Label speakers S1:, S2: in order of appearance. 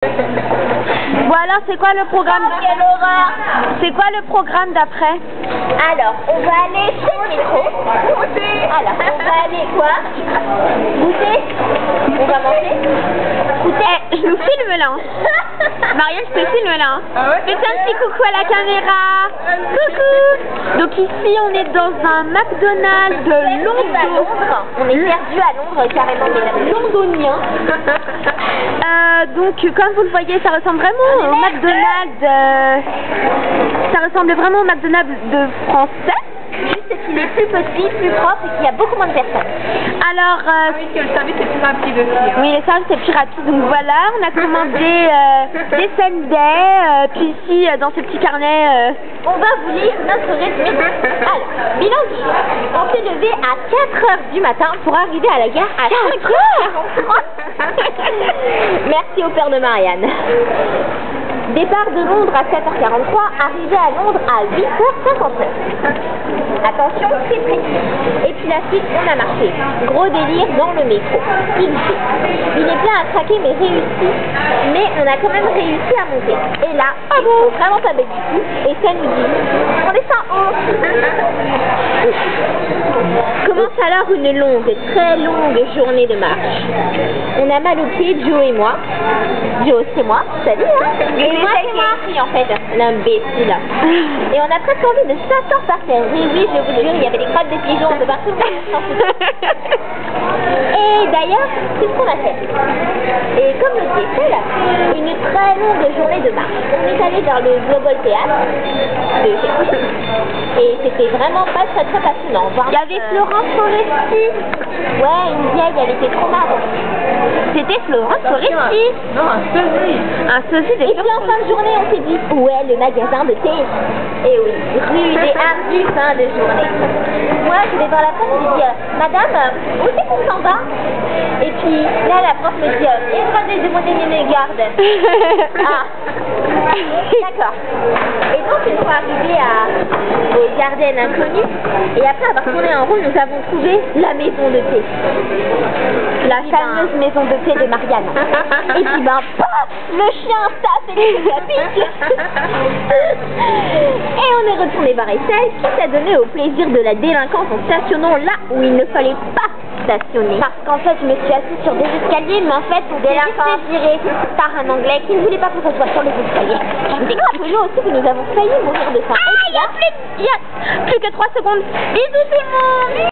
S1: Bon alors, c'est quoi le programme?
S2: Oh, quelle horreur!
S1: C'est quoi le programme d'après?
S2: Alors, on va aller chez le métro. Alors, on va aller quoi? Goûter? On va manger?
S1: Goûter? Je nous filme là. Marielle, je te filme là. Fais un petit coucou à la caméra. Coucou. Donc ici, on est dans un McDonald's de Londres.
S2: On est perdu à Londres carrément, mais londonien.
S1: Donc, comme vous le voyez, ça ressemble vraiment au McDonald's. Ça ressemble vraiment au McDonald's de français.
S2: Juste qu'il est plus petit, plus propre et qu'il y a beaucoup moins de personnes.
S1: Alors,
S3: oui, que le service est plus rapide aussi. Hein.
S1: Oui, le service est plus rapide. Donc voilà, on a commandé des sundaes. Puis ici, dans ce petit carnet,
S2: on va vous lire notre résumé. Alors, bilan du jour. On s'est levé à 4h du matin pour arriver à la gare à 5h43. Merci au père de Marianne. Départ de Londres à 7h43, arrivé à Londres à 8h59. Attention, c'est précis. Et puis la suite, on a marché. Gros délire dans le métro. Il est plein à craquer mais réussi. Mais on a quand même réussi à monter. Et là, il faut vraiment taper du cul. Et ça nous dit, on descend haut. Commence alors une longue, très longue journée de marche. On a mal aux pieds, Joe et moi. Joe, c'est moi. Salut, hein. Et moi, c'est moi. En fait, l'imbécile. Et on a presque envie de s'asseoir par terre. Oui, je vous jure, il y avait des crottes de pigeons de partout. Et d'ailleurs, c'est ce qu'on a fait. Et comme le disait, une très longue journée de marche. On est allé vers le Global Théâtre de Shakespeare. Et c'était vraiment pas très passionnant. Il y avait Florence Foresti. Ouais, une vieille, elle était trop marrante. C'était Florence Foresti.
S3: Non, un sosie.
S1: Un sosie de
S2: Et puis en fin de journée, on s'est dit, où est le magasin de thé? Et oui, rue des Hardis, fin de journée. Moi, je vais voir la prof, je lui dis, madame, où c'est qu'on s'en va? Et puis là, la prof me dit, il faudrait demander une garde. Ah, d'accord. Et donc, nous sommes arrivés au Garden Inconnu. Et après avoir tourné en rond, nous avons trouvé la maison de thé. La fameuse maison de thé de Marianne. Et puis, paf, le chien tape et les capiche. Et on est retourné vers Estelle, qui s'est donné au plaisir de la délinquance en stationnant là où il ne fallait pas stationner. Parce qu'en fait, je me suis assise sur des escaliers, mais en fait, on s'est viré par un Anglais qui ne voulait pas qu'on se soit sur les escaliers. Je vous explique aussi que nous avons failli mourir de faim.
S1: Ah, il y a plus que 3 secondes. Bisous tout le monde.